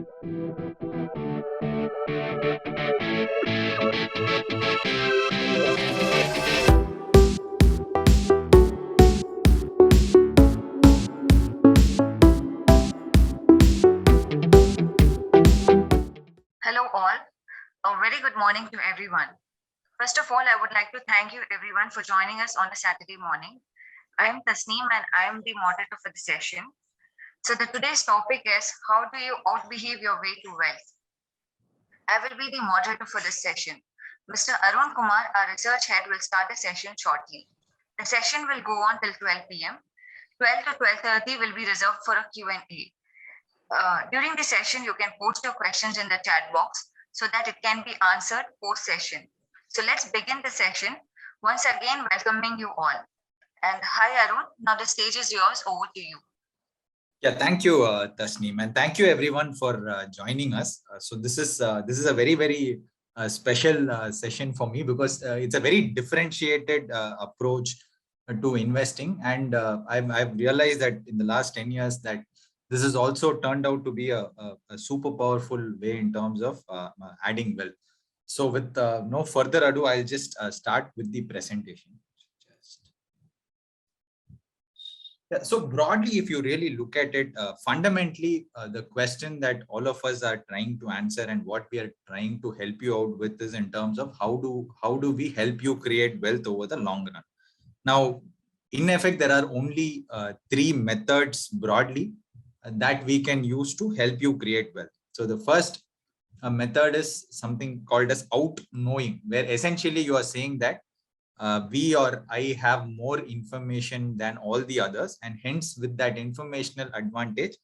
Hello, all. A very good morning to everyone. First of all, I would like to thank you everyone for joining us on a Saturday morning. I am Tasneem and I am the moderator for the session. So, today's topic is how do you outbehave your way to wealth? I will be the moderator for this session. Mr. Arun Kumar, our research head, will start the session shortly. The session will go on till 12 p.m. 12 to 12:30 will be reserved for a Q&A. During the session, you can post your questions in the chat box so that it can be answered post session. So let's begin the session. Once again, welcoming you all. And hi, Arun. Now the stage is yours. Over to you. Yeah, thank you, Tasneem, and thank you everyone for joining us. So this is a very special session for me because it's a very differentiated approach to investing, and I've realized that in the last 10 years that this has also turned out to be a super powerful way in terms of adding wealth. So with no further ado, I'll just start with the presentation. Yeah, so broadly, if you really look at it, fundamentally, the question that all of us are trying to answer and what we are trying to help you out with is in terms of how do we help you create wealth over the long run. Now, in effect, there are only three methods broadly that we can use to help you create wealth. So the first method is something called as out knowing, where essentially you are saying that we or I have more information than all the others, and hence with that informational advantage,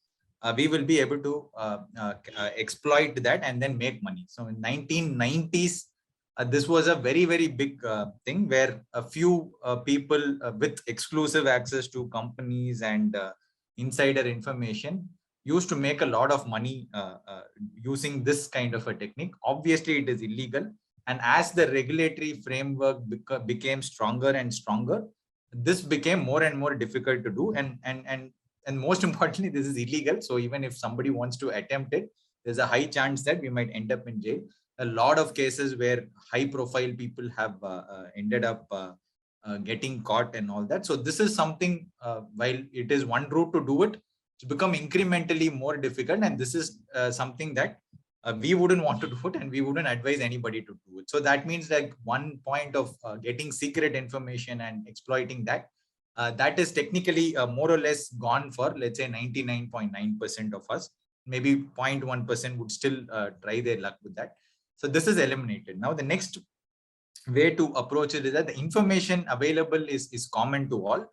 we will be able to exploit that and then make money. So in 1990s, this was a very big thing where a few people with exclusive access to companies and insider information used to make a lot of money using this kind of a technique. Obviously, it is illegal. And as the regulatory framework became stronger and stronger, this became more and more difficult to do. And most importantly, this is illegal. So even if somebody wants to attempt it, there's a high chance that we might end up in jail. A lot of cases where high profile people have ended up getting caught and all that. So this is something, while it is one route to do it, it's become incrementally more difficult. And this is something that we wouldn't want to do it, and we wouldn't advise anybody to do it. So that means like one point of getting secret information and exploiting that, that is technically more or less gone for, let's say, 99.9% of us. Maybe 0.1% would still try their luck with that. So this is eliminated. Now, the next way to approach it is that the information available is common to all.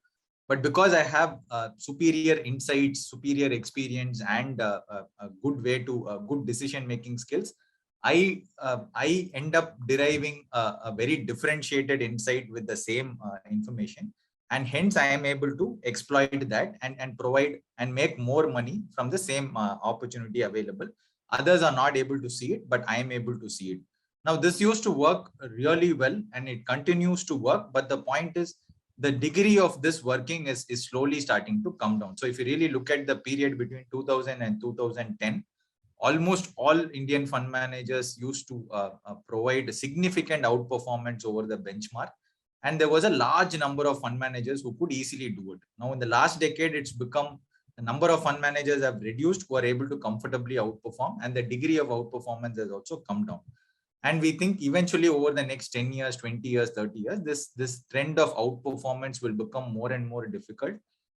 But because I have superior insights, superior experience, and a good way to good decision-making skills, I end up deriving a very differentiated insight with the same information. And hence, I am able to exploit that and provide and make more money from the same opportunity available. Others are not able to see it, but I am able to see it. Now, this used to work really well, and it continues to work. But the point is, the degree of this working is slowly starting to come down. So if you really look at the period between 2000 and 2010, almost all Indian fund managers used to provide significant outperformance over the benchmark. And there was a large number of fund managers who could easily do it. Now, in the last decade, it's become the number of fund managers have reduced who are able to comfortably outperform, and the degree of outperformance has also come down. And we think eventually over the next 10 years, 20 years, 30 years, this trend of outperformance will become more and more difficult.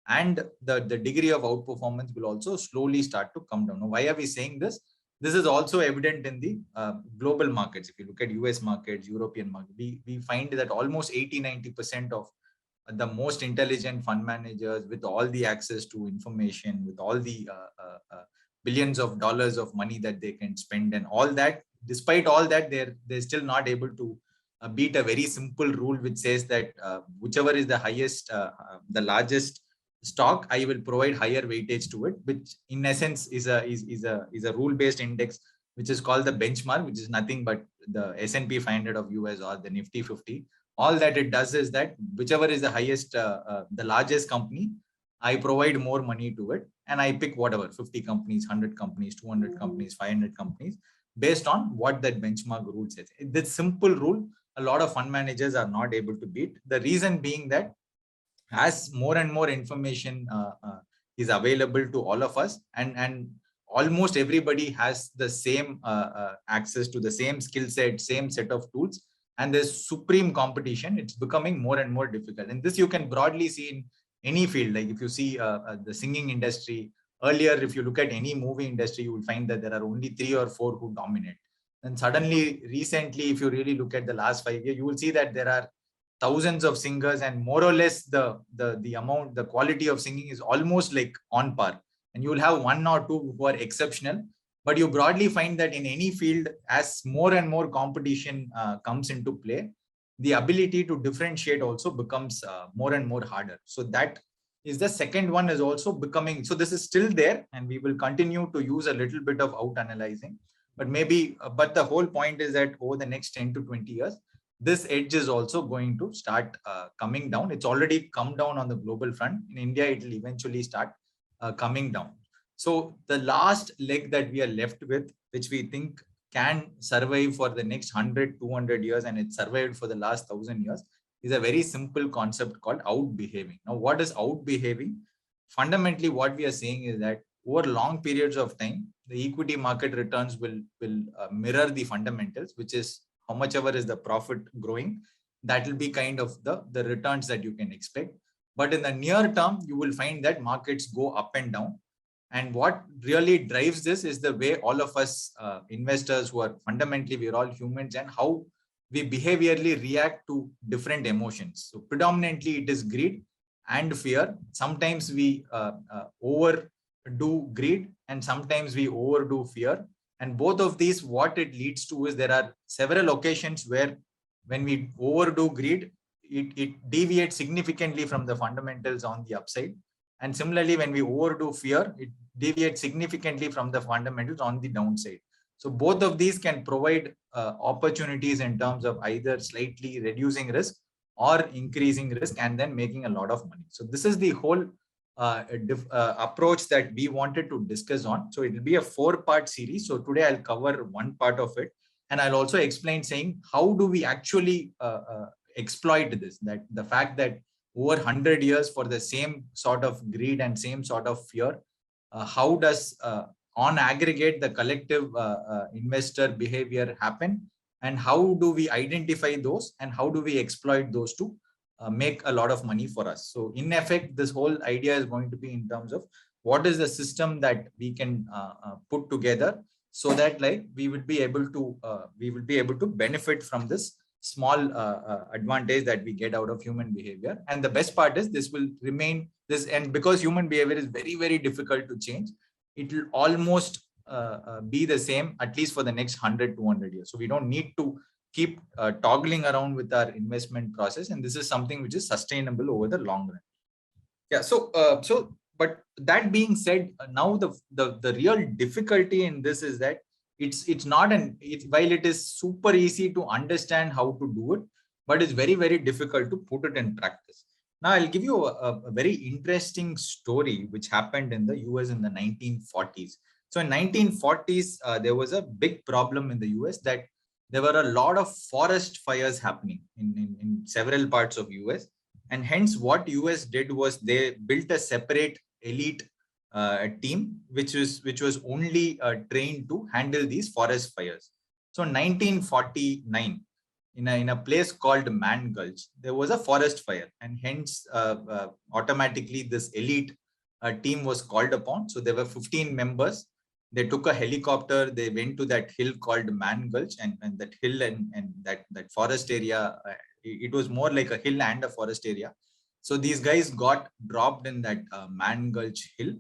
And the degree of outperformance will also slowly start to come down. Now, why are we saying this? This is also evident in the global markets. If you look at US markets, European markets, we find that almost 80-90% of the most intelligent fund managers with all the access to information, with all the billions of dollars of money that they can spend and all that, despite all that, they're still not able to beat a very simple rule which says that whichever is the highest, the largest stock, I will provide higher weightage to it, which in essence is a rule-based index, which is called the benchmark, which is nothing but the S&P 500 of US or the Nifty 50. All that it does is that whichever is the highest, the largest company, I provide more money to it. and I pick whatever 50 companies, 100 companies, 200 companies, 500 companies based on what that benchmark rule says. This simple rule, a lot of fund managers are not able to beat. The reason being that as more and more information is available to all of us, and almost everybody has the same access to the same skill set, same set of tools, and there's supreme competition, it's becoming more and more difficult. And this you can broadly see in any field. Like if you see the singing industry, earlier if you look at any movie industry, you will find that there are only 3 or 4 who dominate. And suddenly recently, if you really look at the last 5 years, you will see that there are thousands of singers, and more or less the amount, the quality of singing is almost like on par, and you will have 1 or 2 who are exceptional. But you broadly find that in any field, as more and more competition comes into play, the ability to differentiate also becomes more and more harder. So that is the second one, is also becoming, so this is still there, and we will continue to use a little bit of out analyzing, but maybe but the whole point is that over the next 10 to 20 years, this edge is also going to start coming down. It's already come down on the global front. In India, it will eventually start coming down. So the last leg that we are left with, which we think can survive for the next 100, 200 years, and it survived for the last 1,000 years, is a very simple concept called out behaving. Now, what is out behaving? Fundamentally, what we are saying is that over long periods of time, the equity market returns will mirror the fundamentals, which is how much ever is the profit growing, that will be kind of the returns that you can expect. But in the near term, you will find that markets go up and down. And what really drives this is the way all of us investors, who are fundamentally, we're all humans, and how we behaviorally react to different emotions. So predominantly it is greed and fear. Sometimes we overdo greed, and sometimes we overdo fear. And both of these, what it leads to is there are several occasions where when we overdo greed, it deviates significantly from the fundamentals on the upside. And similarly, when we overdo fear, it deviates significantly from the fundamentals on the downside. So both of these can provide opportunities in terms of either slightly reducing risk or increasing risk, and then making a lot of money. So this is the whole approach that we wanted to discuss on. So it will be a 4-part series. So today I'll cover one part of it, and I'll also explain saying how do we actually exploit this, that the fact that over 100 years for the same sort of greed and same sort of fear, how does on aggregate the collective investor behavior happen, and how do we identify those, and how do we exploit those to make a lot of money for us. So in effect, this whole idea is going to be in terms of what is the system that we can put together, so that like we would be able to benefit from this small advantage that we get out of human behavior. And the best part is this will remain this, and because human behavior is very, very difficult to change, it will almost be the same at least for the next 100, 200 years. So we don't need to keep toggling around with our investment process, and this is something which is sustainable over the long run. Yeah. So but that being said, now the real difficulty in this is that it's not while it is super easy to understand how to do it, but it's very, very difficult to put it in practice. Now I'll give you a very interesting story which happened in the US in the 1940s. So in 1940s, there was a big problem in the US, that there were a lot of forest fires happening in several parts of US. And hence what US did was they built a separate elite team, which was only trained to handle these forest fires. So in 1949, in a place called Man Gulch, there was a forest fire, and hence automatically this elite team was called upon. So there were 15 members. They took a helicopter, they went to that hill called Man Gulch, and that hill and that forest area, it was more like a hill and a forest area. So these guys got dropped in that Man Gulch hill.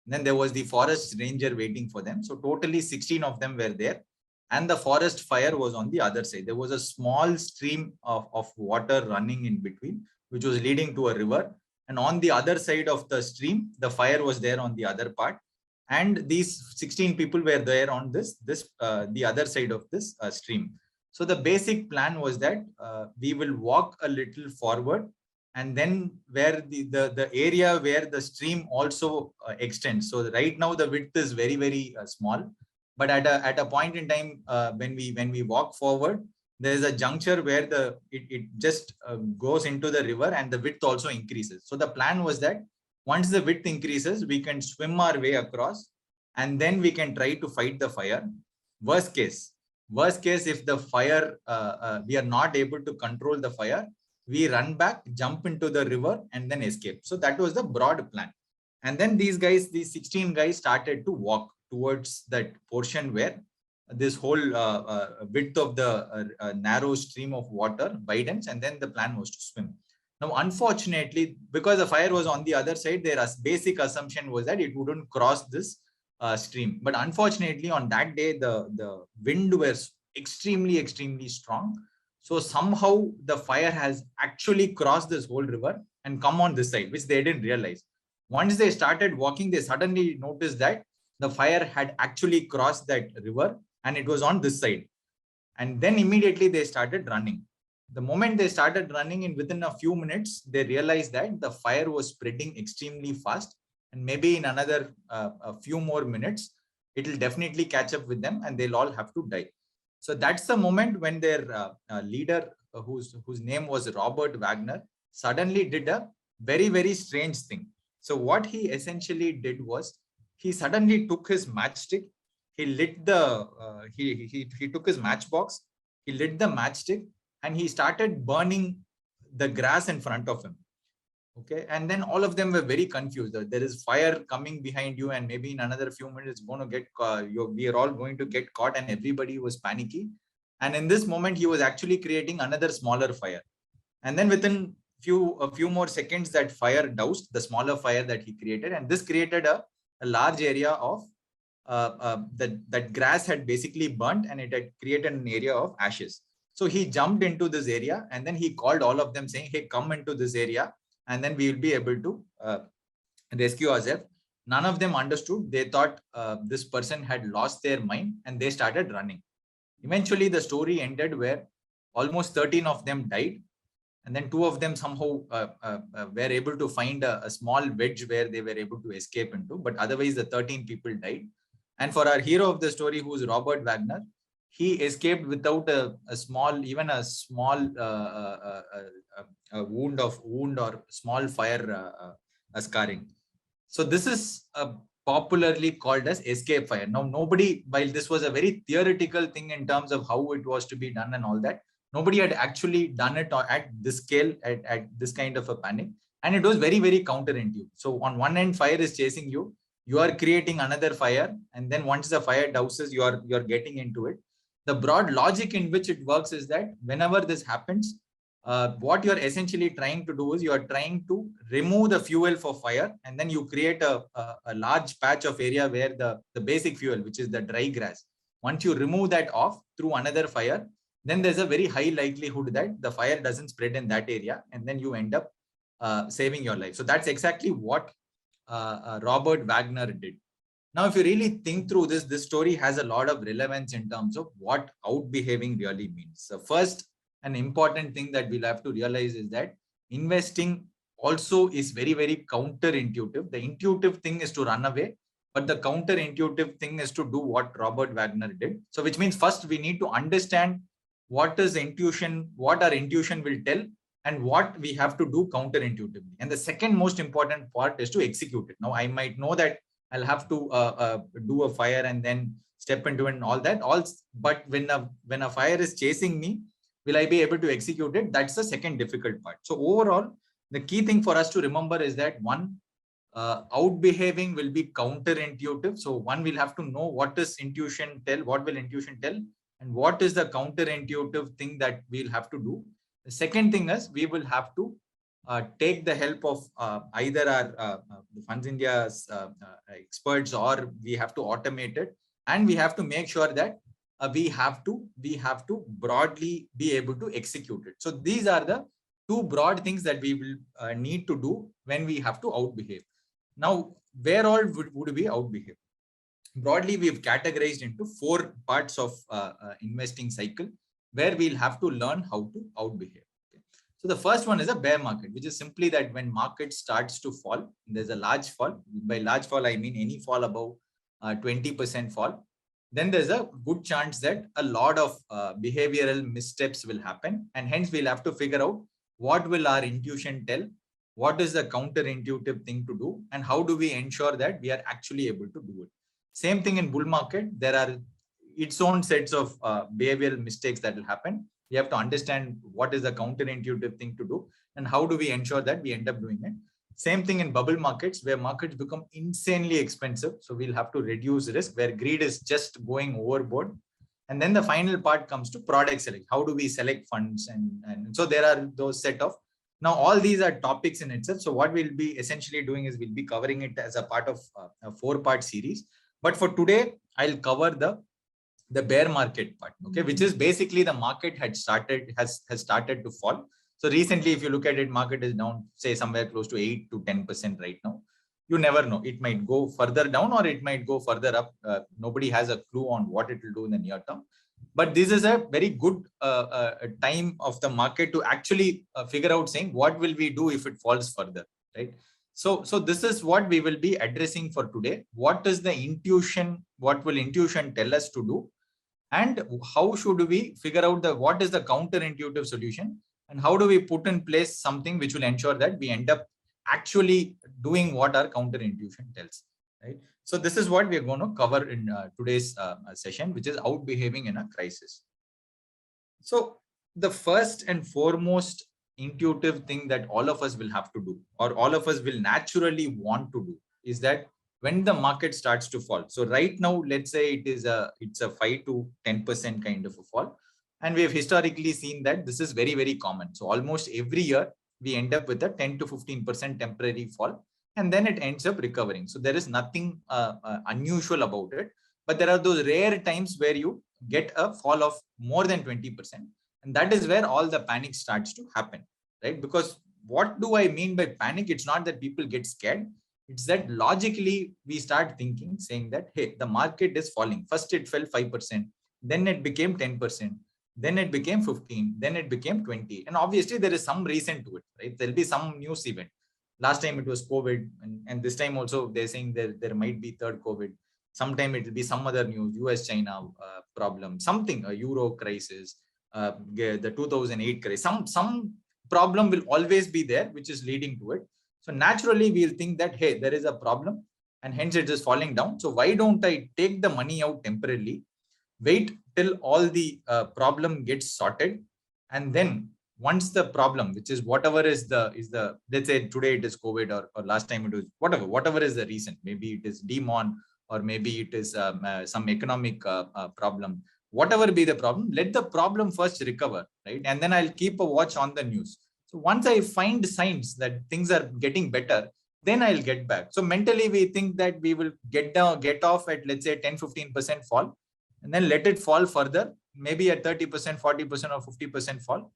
Then there was the forest ranger waiting for them. So totally 16 of them were there. And the forest fire was on the other side. There was a small stream of water running in between, which was leading to a river. And on the other side of the stream, the fire was there on the other part. And these 16 people were there on the other side of this stream. So the basic plan was that we will walk a little forward, and then where the area where the stream also extends. So right now the width is very, very small, but at a point in time when we walk forward, there is a juncture where it just goes into the river and the width also increases. So the plan was that once the width increases, we can swim our way across, and then we can try to fight the fire. Worst case, if the fire we are not able to control the fire, we run back, jump into the river, and then escape. So that was the broad plan. And then these 16 guys started to walk towards that portion where this whole width of the narrow stream of water widens, and then the plan was to swim. Now, unfortunately, because the fire was on the other side, their basic assumption was that it wouldn't cross this stream. But unfortunately, on that day, the wind was extremely strong. So somehow the fire has actually crossed this whole river and come on this side, which they didn't realize. Once they started walking, they suddenly noticed that the fire had actually crossed that river and it was on this side. And then immediately they started running. The moment they started running, and within a few minutes, they realized that the fire was spreading extremely fast. And maybe in another a few more minutes, it will definitely catch up with them and they'll all have to die. So that's the moment when their leader, whose name was Robert Wagner, suddenly did a very, very strange thing. So what he essentially did was he suddenly took his matchstick, he lit the he took his matchbox, he lit the matchstick, and he started burning the grass in front of him. Okay, and then all of them were very confused. There is fire coming behind you, and maybe in another few minutes, it's going to get we are all going to get caught, and everybody was panicky. And in this moment, he was actually creating another smaller fire. And then within a few more seconds, that fire doused the smaller fire that he created, and this created a large area of that grass had basically burnt, and it had created an area of ashes. So he jumped into this area, and then he called all of them saying, "Hey, come into this area, and then we will be able to rescue ourselves." None of them understood. They thought this person had lost their mind, and they started running. Eventually, the story ended where almost 13 of them died, and then 2 of them somehow were able to find a small wedge where they were able to escape into, but otherwise the 13 people died. And for our hero of the story, who is Robert Wagner, he escaped without a small wound or small fire scarring. So this is popularly called as escape fire. Now, nobody, while this was a very theoretical thing in terms of how it was to be done and all that, nobody had actually done it at this scale, at this kind of a panic. And it was very, very counterintuitive. So on one end, fire is chasing you. You are creating another fire. And then once the fire douses, you're getting into it. The broad logic in which it works is that whenever this happens, what you're essentially trying to do is you're trying to remove the fuel for fire, and then you create a large patch of area where the basic fuel, which is the dry grass, once you remove that off through another fire, then there's a very high likelihood that the fire doesn't spread in that area, and then you end up saving your life. So that's exactly what Robert Wagner did. Now, if you really think through this story has a lot of relevance in terms of what outbehaving really means. So first, an important thing that we'll have to realize is that investing also is very, very counterintuitive. The intuitive thing is to run away, but the counterintuitive thing is to do what Robert Wagner did. So which means first we need to understand what is intuition, what our intuition will tell, and what we have to do counterintuitively. And the second most important part is to execute it. Now, I might know that I'll have to do a fire and then step into it and all that. But when a fire is chasing me, will I be able to execute it? That's the second difficult part. So overall, the key thing for us to remember is that one, outbehaving will be counterintuitive. So one will have to know what does intuition tell, what will intuition tell, and what is the counterintuitive thing that we'll have to do. The second thing is we will have to take the help of either our Funds India's experts, or we have to automate it, and we have to make sure that we have to broadly be able to execute it. So these are the 2 broad things that we will need to do when we have to outbehave. Now, where all would we outbehave? Broadly, we've categorized into 4 parts of investing cycle where we'll have to learn how to outbehave. Okay. So the first one is a bear market, which is simply that when market starts to fall, there's a large fall. By large fall, I mean any fall above 20% fall. Then there's a good chance that a lot of behavioral missteps will happen. And hence we'll have to figure out what will our intuition tell, what is the counterintuitive thing to do, and how do we ensure that we are actually able to do it. Same thing in bull market. There are its own sets of behavioral mistakes that will happen. We have to understand what is the counterintuitive thing to do and how do we ensure that we end up doing it. Same thing in bubble markets, where markets become insanely expensive. So we'll have to reduce risk, where greed is just going overboard. And then the final part comes to product select. How do we select funds? And so there are those set of, now all these are topics in itself. So what we'll be essentially doing is we'll be covering it as a part of a 4-part series. But for today, I'll cover the bear market part, okay, which is basically the market has started to fall. So recently, if you look at it, market is down, say somewhere close to 8 to 10% right now. You never know. It might go further down or it might go further up. Nobody has a clue on what it will do in the near term. But this is a very good time of the market to actually figure out saying, what will we do if it falls further, right? So this is what we will be addressing for today. What is the intuition? What will intuition tell us to do? And how should we figure out what is the counterintuitive solution, and how do we put in place something which will ensure that we end up actually doing what our counterintuition tells, right? So this is what we are going to cover in today's session, which is out behaving in a crisis. So the first and foremost intuitive thing that all of us will have to do, or all of us will naturally want to do, is that when the market starts to fall. So right now, let's say it's a 5 to 10% kind of a fall. And we have historically seen that this is very, very common. So almost every year, we end up with a 10 to 15% temporary fall, and then it ends up recovering. So there is nothing unusual about it. But there are those rare times where you get a fall of more than 20%. And that is where all the panic starts to happen, right? Because what do I mean by panic? It's not that people get scared. It's that logically we start thinking, saying that, hey, the market is falling. First it fell 5%, then it became 10%, then it became 15, then it became 20. And obviously there is some reason to it, right? There'll be some news event. Last time it was COVID, and this time also they're saying there might be third COVID. Sometime it will be some other news, US-China problem, something, a Euro crisis, the 2008 crisis, some problem will always be there, which is leading to it. So naturally, we'll think that, hey, there is a problem and hence it is falling down. So why don't I take the money out temporarily, wait till all the problem gets sorted, and then once the problem, which is whatever is the let's say today it is COVID, or last time it was whatever is the reason, maybe it is demon, or maybe it is some economic problem, whatever be the problem, let the problem first recover, right? And then I'll keep a watch on the news. So once I find signs that things are getting better, then I'll get back. So mentally we think that we will get off at, let's say, 10-15% fall, and then let it fall further, maybe at 30%, 40% or 50% fall,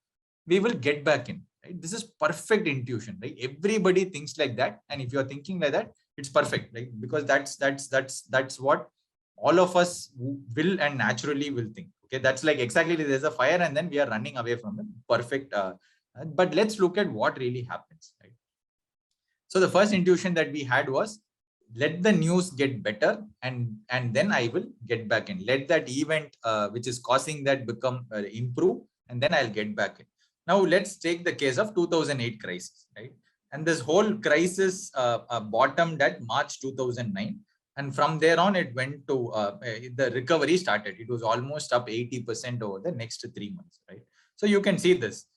we will get back in, right? This is perfect intuition, right? Everybody thinks like that. And if you're thinking like that, it's perfect, right? Because that's what all of us will and naturally will think. Okay, that's like exactly, there's a fire and then we are running away from it. Perfect. But let's look at what really happens, right? So the first intuition that we had was, let the news get better, and then I will get back in. Let that event which is causing that become improve, and then I'll get back in. Now let's take the case of 2008 crisis, right? And this whole crisis bottomed at March 2009. And from there on, it went to the recovery started. It was almost up 80% over the next 3 months, right? So you can see this.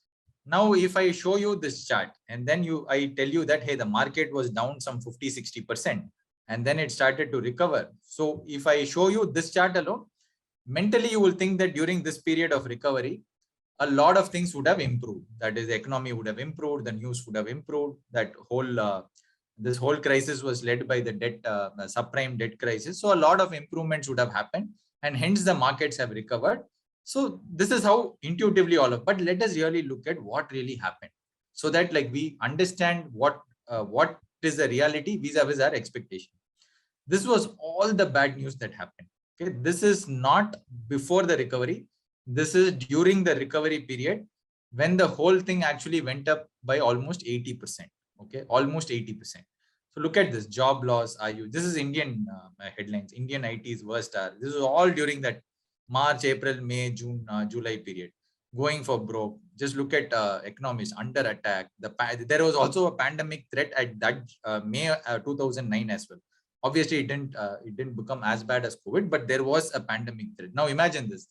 Now, if I show you this chart, and then I tell you that, hey, the market was down some 50-60%, and then it started to recover. So if I show you this chart alone, mentally you will think that during this period of recovery, a lot of things would have improved. That is, the economy would have improved, the news would have improved. That whole this whole crisis was led by the debt, subprime debt crisis. So a lot of improvements would have happened, and hence the markets have recovered. So this is how intuitively all of. But let us really look at what really happened, so that like we understand what is the reality vis-a-vis our expectation. This was all the bad news that happened. Okay, this is not before the recovery. This is during the recovery period. when the whole thing actually went up by almost 80%. Okay, almost 80%. So look at this: job loss. This is Indian headlines. Indian IT's worst hour. This is all during that March, April, May, June, July period. Going for broke. Just look at economies under attack. There was also a pandemic threat at that May 2009 as well. Obviously, it didn't become as bad as COVID, but there was a pandemic threat. Now imagine this: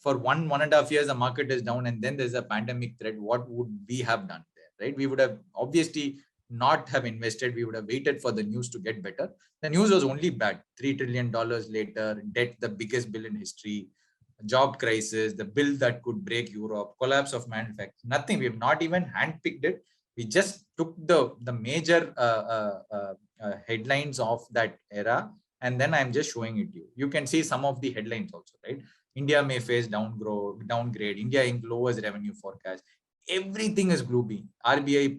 for 1.5 years, the market is down, and then there's a pandemic threat. What would we have done there, right? We would have obviously not have invested. We would have waited for the news to get better. The news was only bad. $3 trillion later, debt, the biggest bill in history, job crisis, the bill that could break Europe, collapse of manufacturing, nothing. We have not even handpicked it. We just took the major headlines of that era, and then I'm just showing it to you. You can see some of the headlines also, right? India may face downgrade. India lowers revenue forecast. Everything is gloomy. RBI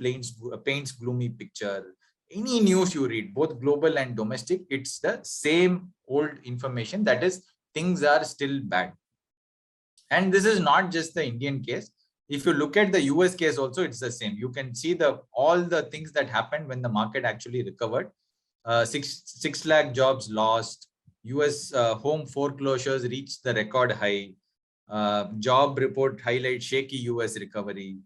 paints gloomy picture. Any news you read, both global and domestic, it's the same old information, that is, things are still bad. And this is not just the Indian case. If you look at the US case also, it's the same. You can see all the things that happened when the market actually recovered. 6 lakh jobs lost. US home foreclosures reached the record high. Job report highlights shaky US recovery.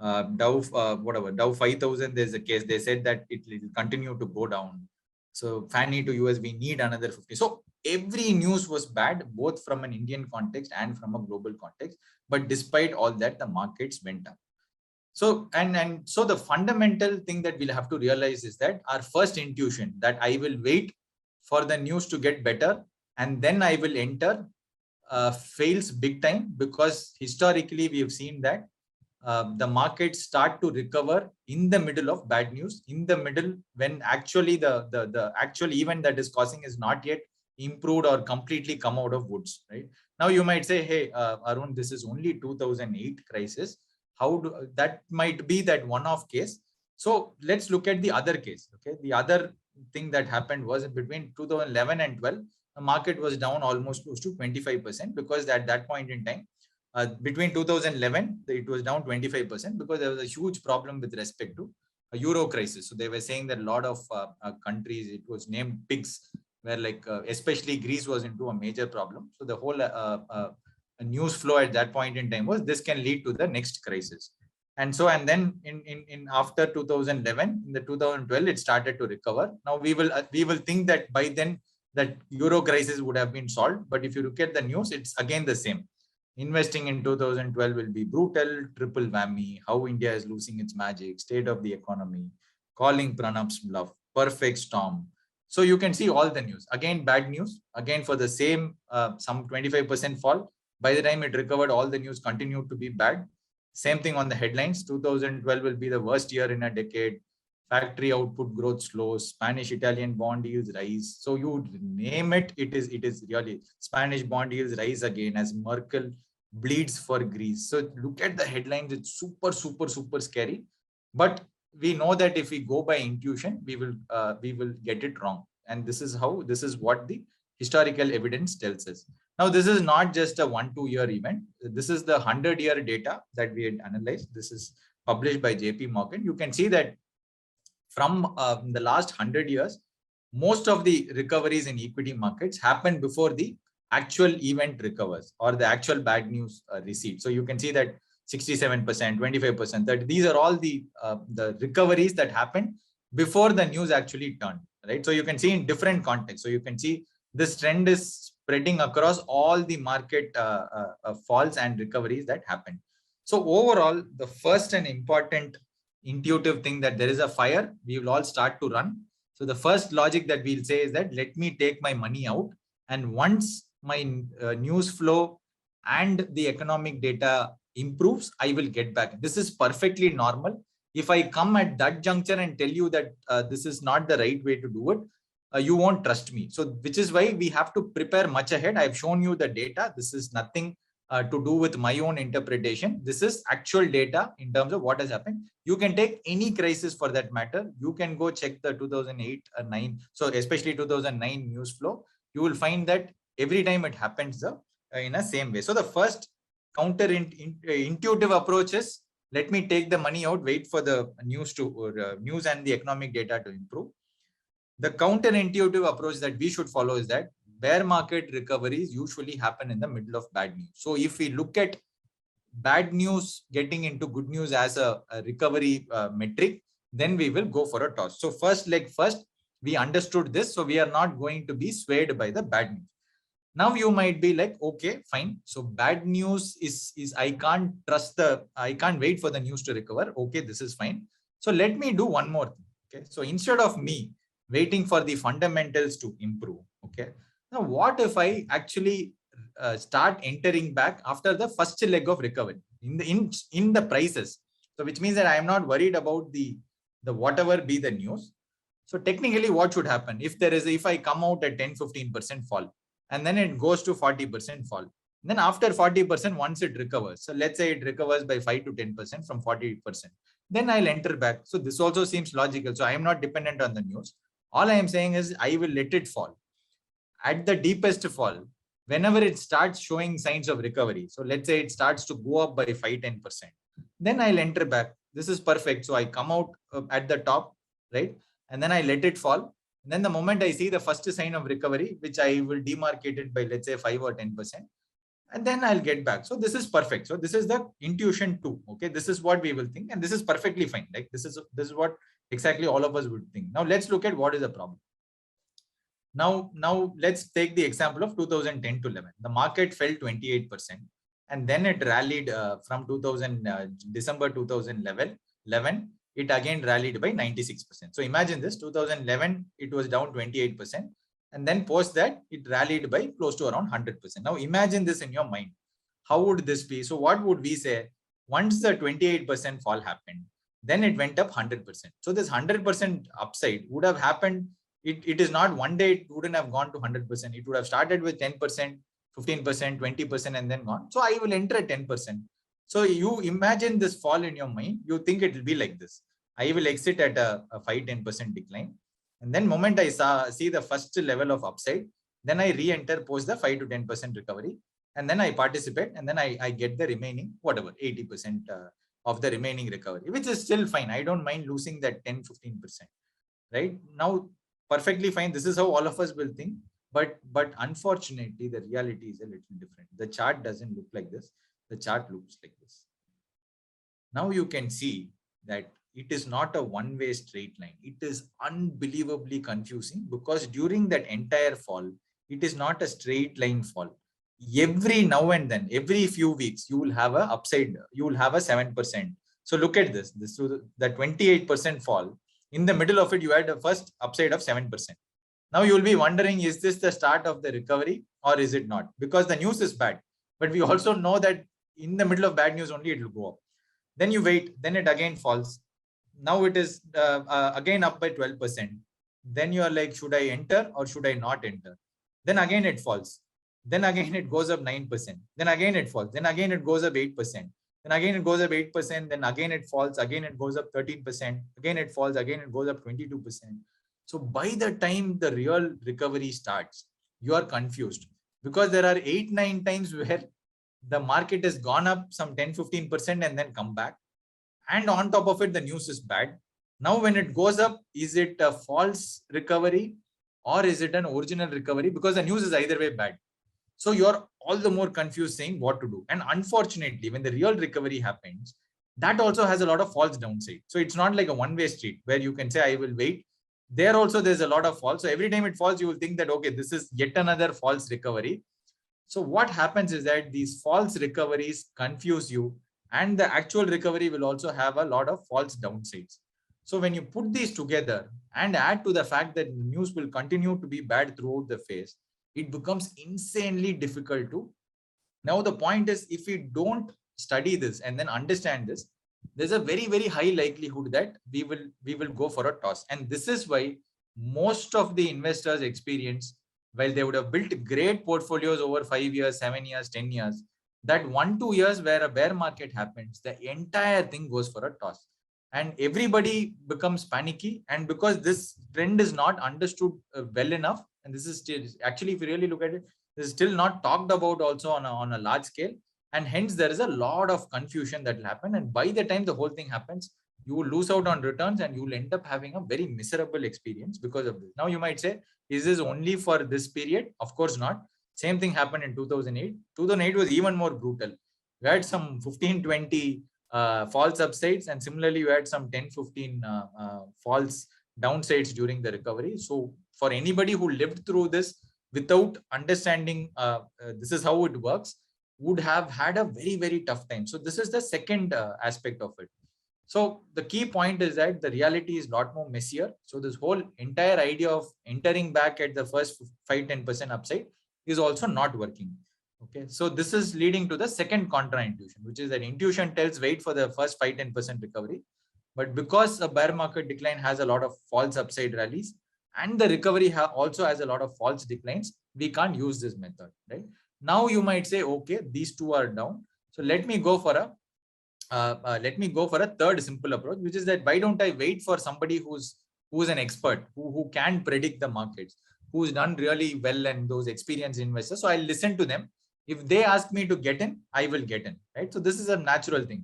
Dow 5000, there's a case. They said that it will continue to go down. So Fannie to US, we need another 50. So every news was bad, both from an Indian context and from a global context. But despite all that, the markets went up. So so the fundamental thing that we'll have to realize is that our first intuition that I will wait for the news to get better and then I will enter fails big time, because historically we have seen that the markets start to recover in the middle of bad news, in the middle when actually the actual event that is causing is not yet improved or completely come out of woods, right? Now you might say, hey, Arun, this is only 2008 crisis. That might be that one-off case. So let's look at the other case. Okay, the other thing that happened was between 2011 and 12, the market was down almost close to 25%, because at that point in time, between 2011, it was down 25%, because there was a huge problem with respect to a euro crisis. So they were saying that a lot of countries, it was named pigs, where especially Greece was into a major problem. So the whole news flow at that point in time was this can lead to the next crisis. And then in after 2011, in the 2012, it started to recover. Now we will think that by then that euro crisis would have been solved. But if you look at the news, it's again the same. Investing in 2012 will be brutal, triple whammy, how India is losing its magic, state of the economy, calling Pranab's bluff, perfect storm. So you can see all the news. Again, bad news. Again, for the same some 25% fall. By the time it recovered, all the news continued to be bad. Same thing on the headlines. 2012 will be the worst year in a decade. Factory output growth slows. Spanish, Italian bond yields rise. So you name it, it is really Spanish bond yields rise again as Merkel bleeds for Greece. So look at the headlines. It's super, super, super scary. But we know that if we go by intuition, we will get it wrong. And this is what the historical evidence tells us. Now, this is not just a 1-2 year event. This is the 100-year data that we had analyzed. This is published by JP Morgan. You can see that from the last 100 years, most of the recoveries in equity markets happen before the actual event recovers or the actual bad news recedes. So you can see that 67%, 25%, that these are all the recoveries that happened before the news actually turned, right? So you can see in different contexts. So you can see this trend is spreading across all the market falls and recoveries that happen. So overall, the first and important intuitive thing that there is a fire, we will all start to run. So the first logic that we'll say is that let me take my money out, and once my news flow and the economic data improves, I will get back. This is perfectly normal. If I come at that juncture and tell you that this is not the right way to do it, you won't trust me. So which is why we have to prepare much ahead. I've shown you the data. This is nothing to do with my own interpretation. This is actual data in terms of what has happened. You can take any crisis for that matter. You can go check the 2008 or 9. So especially 2009 news flow, you will find that every time it happens in a same way. So the first intuitive approach is let me take the money out, wait for the news and the economic data to improve. The counterintuitive approach that we should follow is that bear market recoveries usually happen in the middle of bad news. So if we look at bad news getting into good news as a recovery metric, then we will go for a toss. So first we understood this, so we are not going to be swayed by the bad news. Now you might be like, okay, fine. So bad news is I can't wait for the news to recover. Okay, this is fine. So let me do one more thing. Okay, so instead of me waiting for the fundamentals to improve, okay, now what if I actually start entering back after the first leg of recovery in the prices? So which means that I am not worried about the whatever be the news. So technically, what should happen if I come out at 10-15% fall, and then it goes to 40% fall. Then after 40%, once it recovers, so let's say it recovers by 5 to 10% from 40%, then I'll enter back. So this also seems logical. So I am not dependent on the news. All I am saying is I will let it fall. At the deepest fall, whenever it starts showing signs of recovery, so let's say it starts to go up by 5-10%, then I'll enter back. This is perfect. So I come out at the top, right? And then I let it fall. And then the moment I see the first sign of recovery, which I will demarcate it by, let's say, 5 or 10%, and then I'll get back. So this is perfect. So this is the intuition 2. Okay, this is what we will think, and this is perfectly fine. Like this is what exactly all of us would think. Now let's look at what is the problem. Now let's take the example of 2010 to 11. The market fell 28%, and then it rallied from December 2011. It again rallied by 96%. So imagine this: 2011 it was down 28%, and then post that it rallied by close to around 100%. Now imagine this in your mind. How would this be? So what would we say? Once the 28% fall happened, then it went up 100%. So this 100% upside would have happened. It is not one day, it wouldn't have gone to 100%. It would have started with 10%, 15%, 20%, and then gone. So I will enter at 10%. So you imagine this fall in your mind, you think it will be like this. I will exit at a 5-10% decline. And then moment I see the first level of upside, then I re-enter post the 5 to 10% recovery. And then I participate, and then I get the remaining, whatever, 80% of the remaining recovery, which is still fine. I don't mind losing that 10-15%, right? Now, perfectly fine. This is how all of us will think. But unfortunately, the reality is a little different. The chart doesn't look like this. The chart looks like this. Now you can see that it is not a one-way straight line. It is unbelievably confusing because during that entire fall, it is not a straight line fall. Every now and then, every few weeks, you will have a upside. You will have a 7%. So look at this. So the 28% fall. In the middle of it, you had a first upside of 7%. Now you will be wondering, is this the start of the recovery or is it not? Because the news is bad. But we also know that in the middle of bad news only, it will go up. Then you wait, then it again falls. Now it is again up by 12%. Then you are like, should I enter or should I not enter? Then again it falls. Then again it goes up 9%. Then again it falls. Then again it goes up 8%. Then again it goes up 8%, then again it falls, again it goes up 13%, again it falls, again it goes up 22%. So by the time the real recovery starts, you are confused because there are 8-9 times where the market has gone up some 10-15% and then come back. And on top of it, the news is bad. Now when it goes up, is it a false recovery or is it an original recovery? Because the news is either way bad. So you're all the more confused saying what to do. And unfortunately, when the real recovery happens, that also has a lot of false downside. So it's not like a one-way street where you can say, I will wait. There also, there's a lot of falls. So every time it falls, you will think that, okay, this is yet another false recovery. So what happens is that these false recoveries confuse you, and the actual recovery will also have a lot of false downsides. So when you put these together and add to the fact that news will continue to be bad throughout the phase, it becomes insanely difficult to. Now the point is, if we don't study this and then understand this, there's a very, very high likelihood that we will go for a toss. And this is why most of the investors experience, while they would have built great portfolios over 5 years, 7 years, 10 years, that 1-2 years where a bear market happens, the entire thing goes for a toss. And everybody becomes panicky. And because this trend is not understood well enough, and this is still, actually, if you really look at it, this is still not talked about also on a large scale. And hence there is a lot of confusion that will happen. And by the time the whole thing happens, you will lose out on returns and you will end up having a very miserable experience because of this. Now you might say, is this only for this period? Of course not. Same thing happened in 2008. 2008 was even more brutal. We had some 15, 20 false upsides, and similarly, you had some 10, 15 false downsides during the recovery. So for anybody who lived through this without understanding this is how it works, would have had a very, very tough time. So this is the second aspect of it. So the key point is that the reality is a lot more messier. So this whole entire idea of entering back at the first 5-10% upside is also not working. Okay, so this is leading to the second contra-intuition, which is that intuition tells wait for the first 5-10% recovery. But because a bear market decline has a lot of false upside rallies and the recovery also has a lot of false declines, we can't use this method, right? Now you might say, okay, these two are down. So let me go for a third simple approach, which is that why don't I wait for somebody who's an expert, who can predict the markets, who's done really well and those experienced investors. So I'll listen to them. If they ask me to get in, I will get in, right? So this is a natural thing.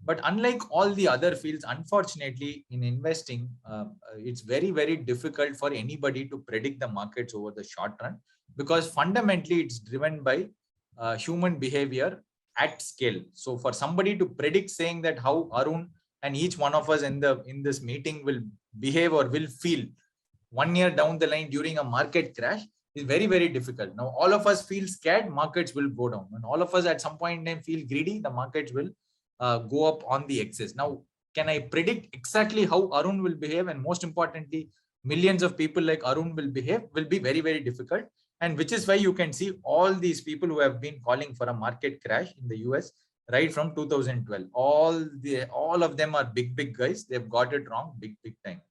But unlike all the other fields, unfortunately, in investing, it's very, very difficult for anybody to predict the markets over the short run, because fundamentally it's driven by human behavior at scale. So for somebody to predict saying that how Arun and each one of us in this meeting will behave or will feel 1 year down the line during a market crash is very, very difficult. Now, all of us feel scared, markets will go down. And all of us at some point in time feel greedy, the markets will go up on the excess. Now, can I predict exactly how Arun will behave? And most importantly, millions of people like Arun will behave will be very, very difficult. And which is why you can see all these people who have been calling for a market crash in the US right from 2012. All of them are big guys. They've got it wrong big time.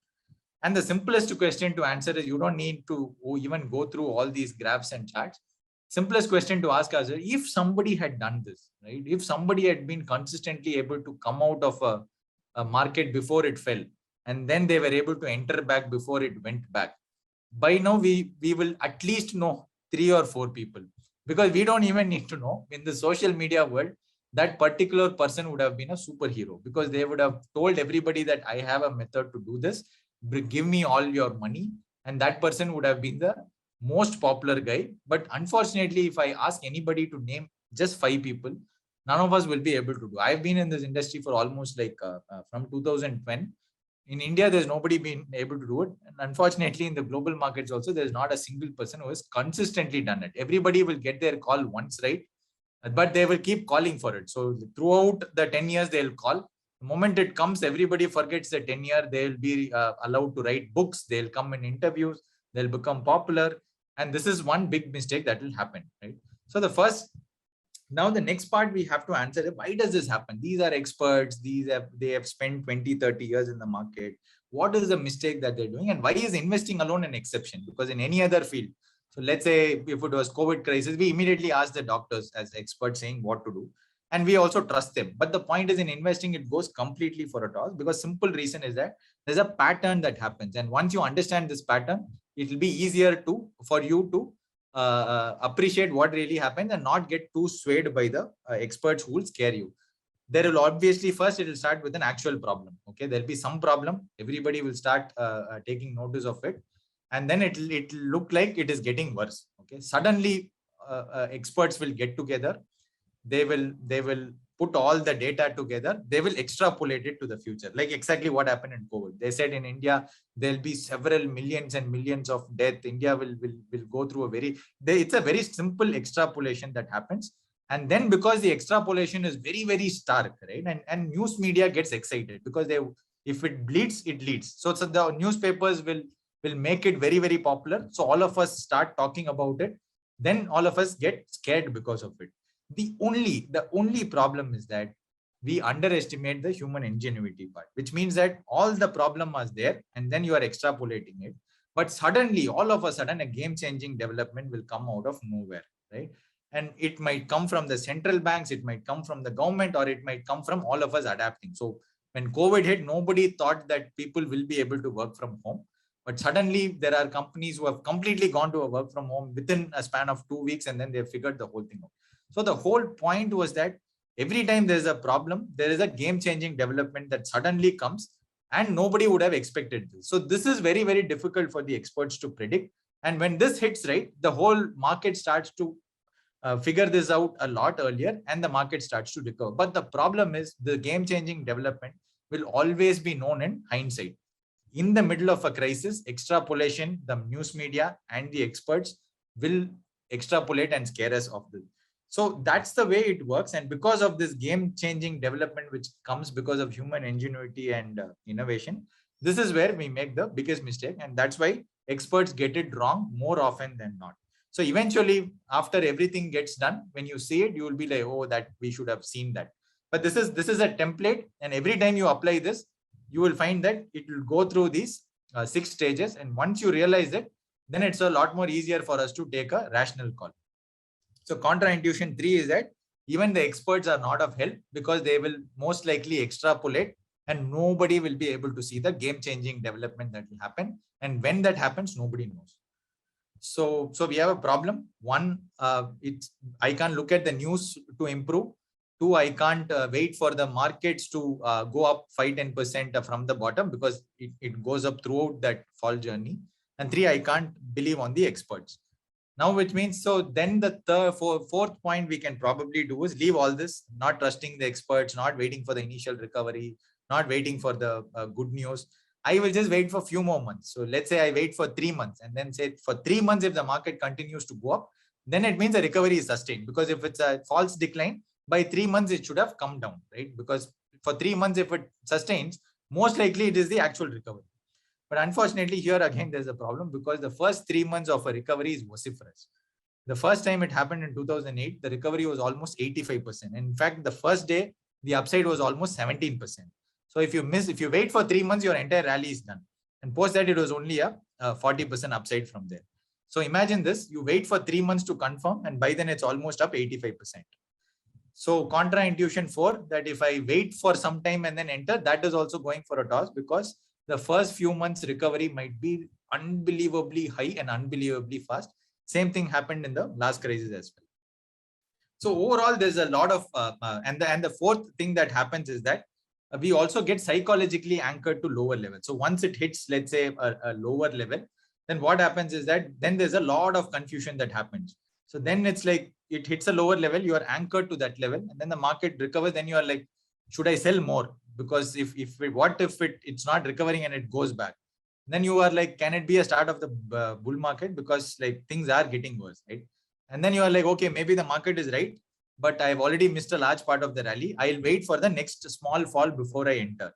And the simplest question to answer is, you don't need to even go through all these graphs and charts. Simplest question to ask us is, if somebody had done this, right? If somebody had been consistently able to come out of a market before it fell, and then they were able to enter back before it went back, by now we will at least know 3 or 4 people, because we don't even need to know. In the social media world, that particular person would have been a superhero, because they would have told everybody that I have a method to do this, give me all your money, and that person would have been the most popular guy. But unfortunately, if I ask anybody to name just 5 people, none of us will be able to do. I've been in this industry for almost like from 2010. In India, there's nobody been able to do it. And unfortunately, in the global markets also, there's not a single person who has consistently done it. Everybody will get their call once, right? But they will keep calling for it. So throughout the 10 years, they'll call. The moment it comes, everybody forgets the 10 year. They'll be allowed to write books. They'll come in interviews. They'll become popular. And this is one big mistake that will happen, right? So now the next part we have to answer is, why does this happen? These are experts. They have spent 20, 30 years in the market. What is the mistake that they're doing? And why is investing alone an exception? Because in any other field, so let's say if it was COVID crisis, we immediately ask the doctors as experts saying what to do. And we also trust them. But the point is, in investing, it goes completely for a toss, because simple reason is that there's a pattern that happens. And once you understand this pattern, it will be easier for you to appreciate what really happens and not get too swayed by the experts who will scare you. There will obviously, first it will start with an actual problem. Okay, there'll be some problem. Everybody will start taking notice of it. And then it'll look like it is getting worse. Okay, suddenly experts will get together. They will put all the data together. They will extrapolate it to the future, like exactly what happened in COVID. They said in India, there'll be several millions and millions of death. India will go through it's a very simple extrapolation that happens. And then because the extrapolation is very, very stark, right? And news media gets excited because if it bleeds, it leads. So the newspapers will make it very, very popular. So all of us start talking about it. Then all of us get scared because of it. The only problem is that we underestimate the human ingenuity part, which means that all the problem was there and then you are extrapolating it. But suddenly, all of a sudden, a game-changing development will come out of nowhere, right? And it might come from the central banks, it might come from the government, or it might come from all of us adapting. So when COVID hit, nobody thought that people will be able to work from home. But suddenly there are companies who have completely gone to a work from home within a span of 2 weeks, and then they've figured the whole thing out. So the whole point was that every time there's a problem, there is a game-changing development that suddenly comes, and nobody would have expected this. So this is very, very difficult for the experts to predict. And when this hits, right, the whole market starts to figure this out a lot earlier, and the market starts to recover. But the problem is the game-changing development will always be known in hindsight. In the middle of a crisis, extrapolation, the news media and the experts will extrapolate and scare us off this. So that's the way it works. And because of this game-changing development, which comes because of human ingenuity and innovation, this is where we make the biggest mistake. And that's why experts get it wrong more often than not. So eventually, after everything gets done, when you see it, you will be like, oh, that we should have seen that. But this is a template. And every time you apply this, you will find that it will go through these 6 stages. And once you realize it, then it's a lot more easier for us to take a rational call. So contra-intuition 3 is that even the experts are not of help, because they will most likely extrapolate, and nobody will be able to see the game-changing development that will happen. And when that happens, nobody knows. So we have a problem. One, I can't look at the news to improve. Two, I can't wait for the markets to go up 5-10% from the bottom, because it goes up throughout that fall journey. And three, I can't believe on the experts. Now, which means, so then the fourth point we can probably do is leave all this, not trusting the experts, not waiting for the initial recovery, not waiting for the good news. I will just wait for a few more months. So let's say I wait for 3 months, and then say for 3 months, if the market continues to go up, then it means the recovery is sustained. Because if it's a false decline, by 3 months, it should have come down, right? Because for 3 months, if it sustains, most likely it is the actual recovery. But unfortunately, here again, there's a problem, because the first 3 months of a recovery is vociferous. The first time it happened in 2008, the recovery was almost 85%. And in fact, the first day, the upside was almost 17%. So if you wait for 3 months, your entire rally is done. And post that, it was only a 40% upside from there. So imagine this, you wait for 3 months to confirm, and by then it's almost up 85%. So contra-intuition 4, that if I wait for some time and then enter, that is also going for a toss, because the first few months recovery might be unbelievably high and unbelievably fast. Same thing happened in the last crisis as well. So overall, there's a lot of, and the fourth thing that happens is that we also get psychologically anchored to lower level. So once it hits, let's say, a lower level, then what happens is that then there's a lot of confusion that happens. So then it's like it hits a lower level, you are anchored to that level, and then the market recovers. Then you are like, should I sell more? Because what if it's not recovering and it goes back? Then you are like, can it be a start of the bull market? Because like things are getting worse, right? And then you are like, okay, maybe the market is right, but I've already missed a large part of the rally. I'll wait for the next small fall before I enter.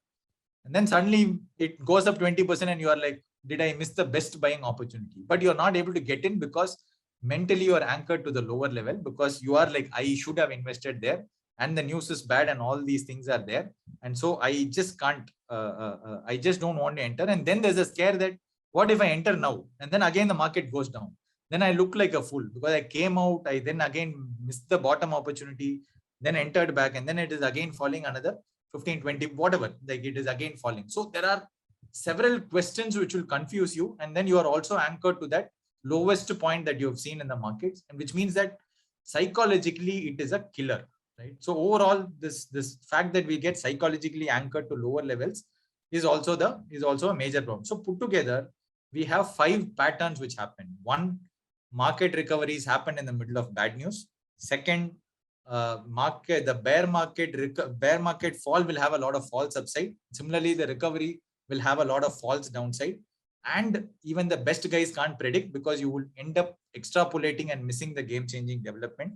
And then suddenly it goes up 20%, and you are like, did I miss the best buying opportunity? But you're not able to get in, because mentally you are anchored to the lower level, because you are like, I should have invested there, and the news is bad, and all these things are there. And so I just can't, I just don't want to enter. And then there's a scare that, what if I enter now? And then again, the market goes down. Then I look like a fool, because I came out, I then again missed the bottom opportunity, then entered back, and then it is again falling another 15, 20, whatever, like it is again falling. So there are several questions which will confuse you. And then you are also anchored to that lowest point that you have seen in the markets, and which means that psychologically it is a killer, right? So overall, this fact that we get psychologically anchored to lower levels is also a major problem. So put together, we have 5 patterns which happen. One, market recoveries happen in the middle of bad news. Second, the bear market fall will have a lot of false upside. Similarly, the recovery will have a lot of false downside. And even the best guys can't predict, because you will end up extrapolating and missing the game-changing development.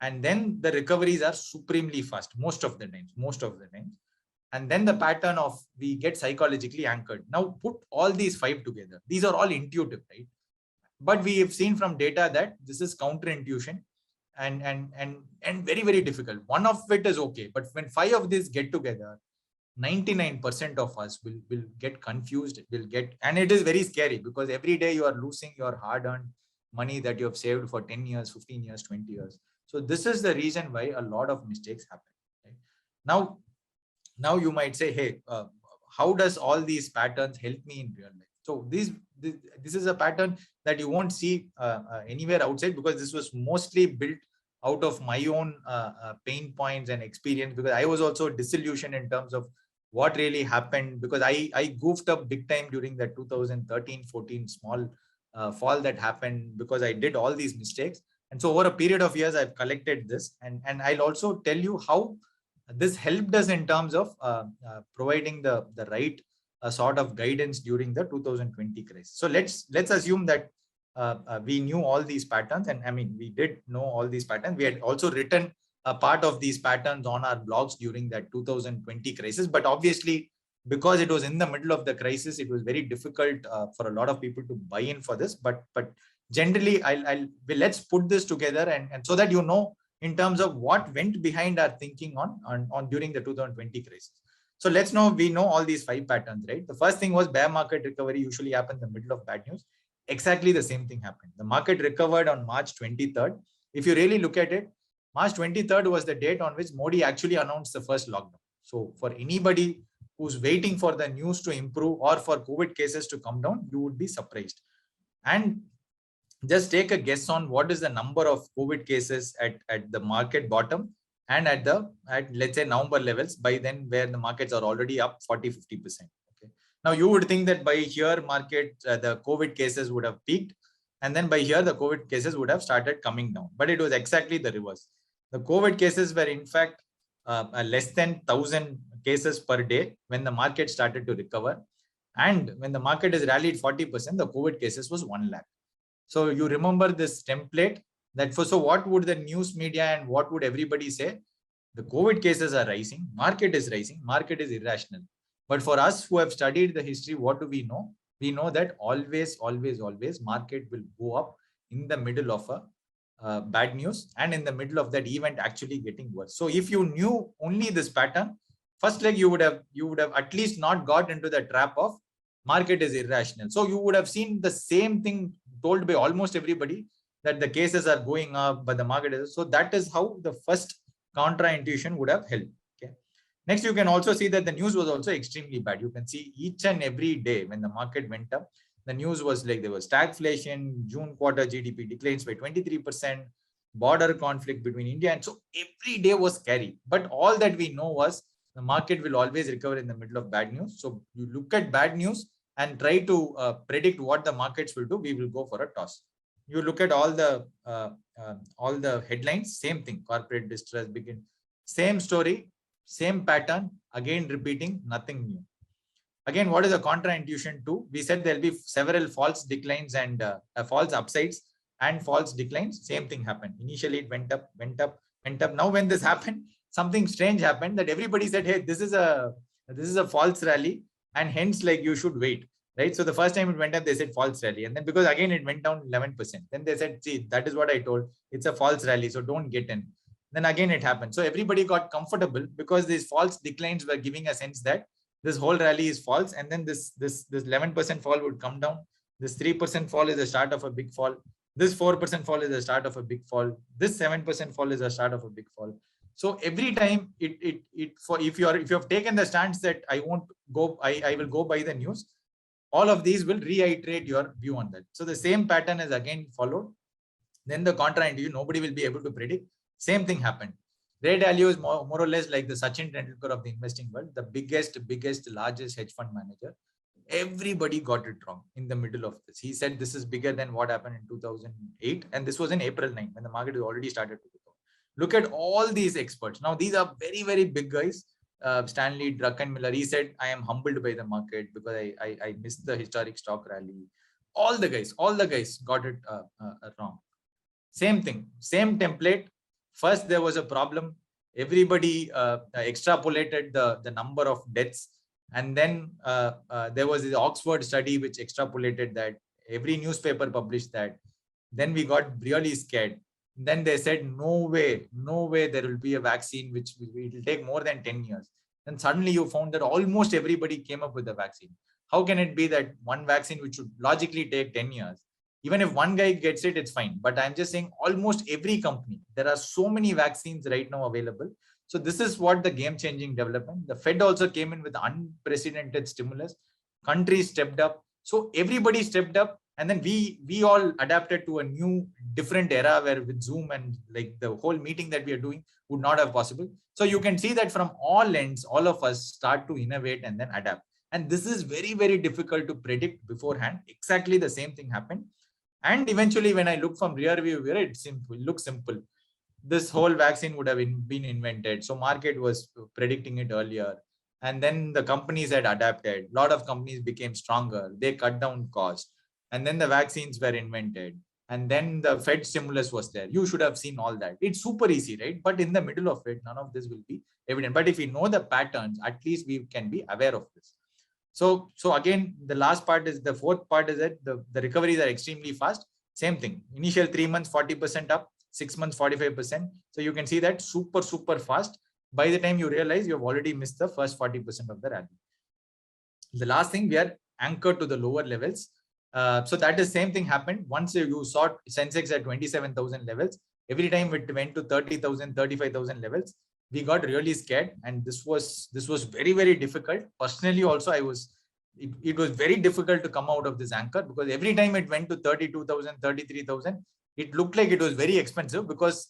And then the recoveries are supremely fast most of the times. And then the pattern of we get psychologically anchored. Now put all these 5 together. These are all intuitive, right? But we have seen from data that this is counter-intuition and very, very difficult. One of it is okay, but when 5 of these get together, 99% of us will get confused, and it is very scary, because every day you are losing your hard-earned money that you have saved for 10 years, 15 years, 20 years. So this is the reason why a lot of mistakes happen. Right? Now you might say, hey, how does all these patterns help me in real life? So this is a pattern that you won't see anywhere outside, because this was mostly built out of my own pain points and experience, because I was also disillusioned in terms of what really happened, because I goofed up big time during the 2013-14 small fall that happened, because I did all these mistakes. And so over a period of years, I've collected this, and I'll also tell you how this helped us in terms of providing the right sort of guidance during the 2020 crisis. So let's assume that we knew all these patterns, and I mean, we did know all these patterns. We had also written a part of these patterns on our blogs during that 2020 crisis, but obviously, because it was in the middle of the crisis, it was very difficult for a lot of people to buy in for this. But generally, let's put this together, and so that you know in terms of what went behind our thinking on during the 2020 crisis. So we know all these 5 patterns, right? The first thing was bear market recovery usually happens in the middle of bad news. Exactly the same thing happened. The market recovered on March 23rd. If you really look at it, March 23rd was the date on which Modi actually announced the first lockdown. So for anybody who's waiting for the news to improve or for COVID cases to come down, you would be surprised. And just take a guess on what is the number of COVID cases at the market bottom and at let's say November levels by then, where the markets are already up 40-50%. Okay. Now you would think that by here market, the COVID cases would have peaked, and then by here the COVID cases would have started coming down. But it was exactly the reverse. The COVID cases were in fact less than 1,000 cases per day when the market started to recover. And when the market has rallied 40%, the COVID cases was 1 lakh. So you remember this template that so what would the news media and what would everybody say? The COVID cases are rising, market is rising, market is irrational. But for us who have studied the history, what do we know? We know that always market will go up in the middle of a bad news and in the middle of that event actually getting worse. So if you knew only this pattern, first leg you would have at least not got into the trap of market is irrational. So you would have seen the same thing told by almost everybody, that the cases are going up, but the market is. So that is how the first contra-intuition would have helped. Okay. Next, you can also see that the news was also extremely bad. You can see each and every day when the market went up, the news was like there was stagflation, June quarter GDP declines by 23%, border conflict between India. And so every day was scary. But all that we know was the market will always recover in the middle of bad news. So you look at bad news and try to predict what the markets will do. We will go for a toss. You look at all the headlines, same thing, corporate distress begin, same story, same pattern, again repeating, nothing new. Again, what is a contra-intuition to? We said there'll be several false declines and false upsides and false declines. Same thing happened. Initially, it went up. Now, when this happened, something strange happened, that everybody said, hey, this is a false rally, and hence like you should wait. Right. So the first time it went up, they said false rally. And then because again it went down 11%. Then they said, see, that is what I told. It's a false rally. So don't get in. Then again it happened. So everybody got comfortable because these false declines were giving a sense that this whole rally is false. And then this 11% fall would come down. This 3% fall is the start of a big fall. This 4% fall is the start of a big fall. This 7% fall is the start of a big fall. So every time if you have taken the stance that I won't go, I will go by the news, all of these will reiterate your view on that. So the same pattern is again followed. Then the contra-intuition, nobody will be able to predict. Same thing happened. Ray Dalio is more or less like the Sachin Tendulkar of the investing world, the biggest, largest hedge fund manager. Everybody got it wrong in the middle of this. He said this is bigger than what happened in 2008. And this was in April 9, when the market has already started to go. Look at all these experts. Now, these are very, very big guys. Stanley Druckenmiller, he said, I am humbled by the market because I missed the historic stock rally. All the guys got it wrong. Same thing, same template. First, there was a problem. Everybody extrapolated the number of deaths. And then there was the Oxford study which extrapolated that. Every newspaper published that. Then we got really scared. Then they said, no way there will be a vaccine which will take more than 10 years. Then suddenly you found that almost everybody came up with a vaccine. How can it be that one vaccine which should logically take 10 years? Even if one guy gets it, it's fine. But I'm just saying almost every company, there are so many vaccines right now available. So this is what the game-changing development. The Fed also came in with unprecedented stimulus. Countries stepped up. So everybody stepped up, and then we all adapted to a new different era where with Zoom and like the whole meeting that we are doing would not have possible. So you can see that from all ends, all of us start to innovate and then adapt. And this is very, very difficult to predict beforehand. Exactly the same thing happened. And eventually, when I look from rear view mirror, it looks simple. This whole vaccine would have been invented. So market was predicting it earlier. And then the companies had adapted. A lot of companies became stronger. They cut down costs. And then the vaccines were invented. And then the Fed stimulus was there. You should have seen all that. It's super easy, right? But in the middle of it, none of this will be evident. But if we know the patterns, at least we can be aware of this. So again, the last part is the fourth part is that the recoveries are extremely fast. Same thing. Initial 3 months, 40% up, 6 months, 45%. So you can see that super, super fast. By the time you realize you've already missed the first 40% of the rally. The last thing, we are anchored to the lower levels. So that is same thing happened. Once you saw Sensex at 27,000 levels, every time it went to 30,000, 35,000 levels, we got really scared. And this was very, very difficult. Personally, also, it was very difficult to come out of this anchor, because every time it went to 32,000, 33,000, it looked like it was very expensive, because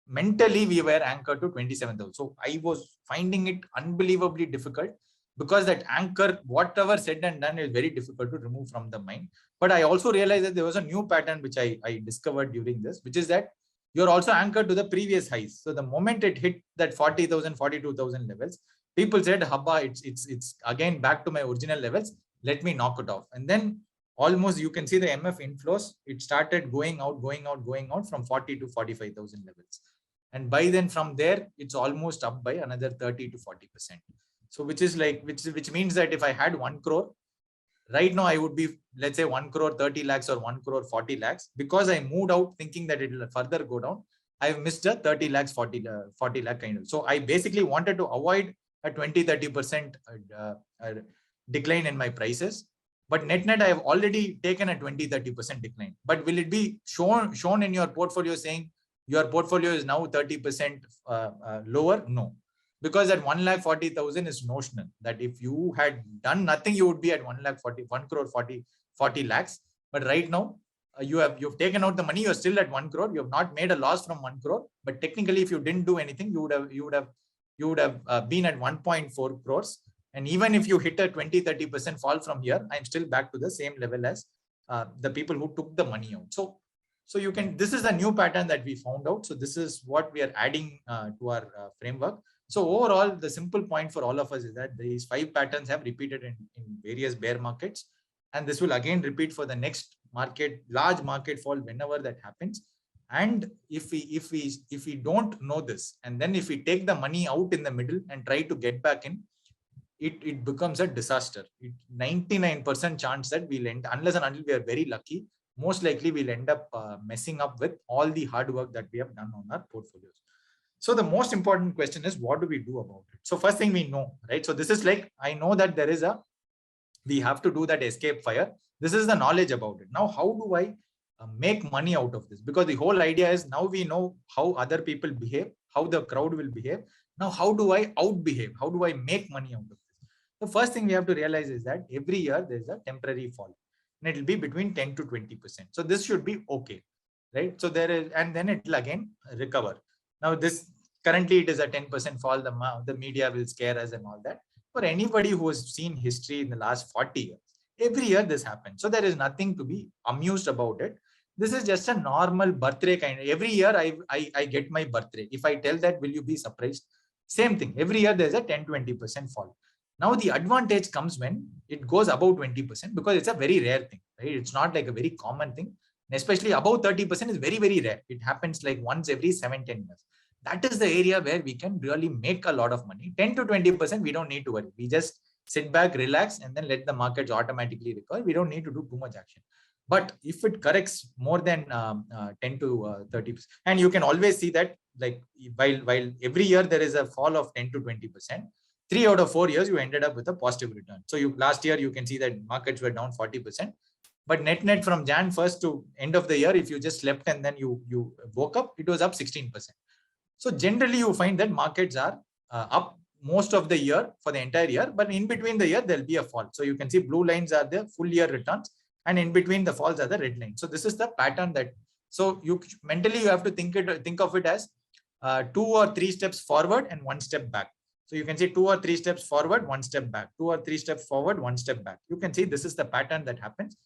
mentally we were anchored to 27,000. So I was finding it unbelievably difficult, because that anchor, whatever said and done, is very difficult to remove from the mind. But I also realized that there was a new pattern which I discovered during this, which is that you're also anchored to the previous highs. So the moment it hit that 40,000, 42,000 levels, people said, Habba, it's again back to my original levels. Let me knock it off. And then almost you can see the MF inflows. It started going out from 40 to 45,000 levels. And by then from there, it's almost up by another 30 to 40%. So which is like, which means that if I had 1 crore, right now I would be, let's say 1 crore 30 lakhs or 1 crore 40 lakhs, because I moved out thinking that it will further go down. I've missed a 30 lakhs, 40 lakh kind of. So I basically wanted to avoid a 20-30% decline in my prices. But net I have already taken a 20-30% decline. But will it be shown in your portfolio saying your portfolio is now 30% lower? No. Because at 1,40,000 is notional. That if you had done nothing, you would be at 1 crore 40 lakhs. But right now, you've taken out the money. You're still at 1 crore. You have not made a loss from 1 crore. But technically, if you didn't do anything, you would have been at 1.4 crores. And even if you hit a 20-30% fall from here, I'm still back to the same level as the people who took the money out. So you can. This is a new pattern that we found out. So this is what we are adding to our framework. So overall, the simple point for all of us is that these 5 patterns have repeated in various bear markets. And this will again repeat for the next large market fall whenever that happens. And if we don't know this, and then if we take the money out in the middle and try to get back in, it becomes a disaster. 99% chance that we'll end, unless and until we are very lucky, most likely we'll end up messing up with all the hard work that we have done on our portfolios. So the most important question is, what do we do about it? So first thing we know, right? So this is like, I know that we have to do that escape fire. This is the knowledge about it. Now, how do I make money out of this? Because the whole idea is, now we know how other people behave, how the crowd will behave. Now, how do I outbehave? How do I make money out of this? The first thing we have to realize is that every year there's a temporary fall, and it will be between 10 to 20%. So this should be okay, right? So there is, and then it will again recover. Now this currently it is a 10% fall. The media will scare us and all that. For anybody who has seen history in the last 40 years, every year this happens. So there is nothing to be amused about it. This is just a normal birthday kind. Every year I get my birthday. If I tell that, will you be surprised? Same thing. Every year there's a 10-20% fall. Now the advantage comes when it goes above 20%, because it's a very rare thing, right? It's not like a very common thing. And especially above 30% is very, very rare. It happens like once every 7-10 years. That is the area where we can really make a lot of money. 10 to 20%, we don't need to worry. We just sit back, relax, and then let the markets automatically recover. We don't need to do too much action. But if it corrects more than 10 to 30%, and you can always see that, like while every year there is a fall of 10 to 20%, 3 out of 4 years you ended up with a positive return. So last year you can see that markets were down 40%, but net from Jan 1st to end of the year, if you just slept and then you woke up, it was up 16%. So generally you find that markets are up most of the year for the entire year, but in between the year, there'll be a fall. So you can see blue lines are the full year returns, and in between the falls are the red lines. So this is the pattern that, so you mentally, you have to think of it as 2 or 3 steps forward and 1 step back. So you can see 2 or 3 steps forward, 1 step back, 2 or 3 steps forward, 1 step back. You can see this is the pattern that happens.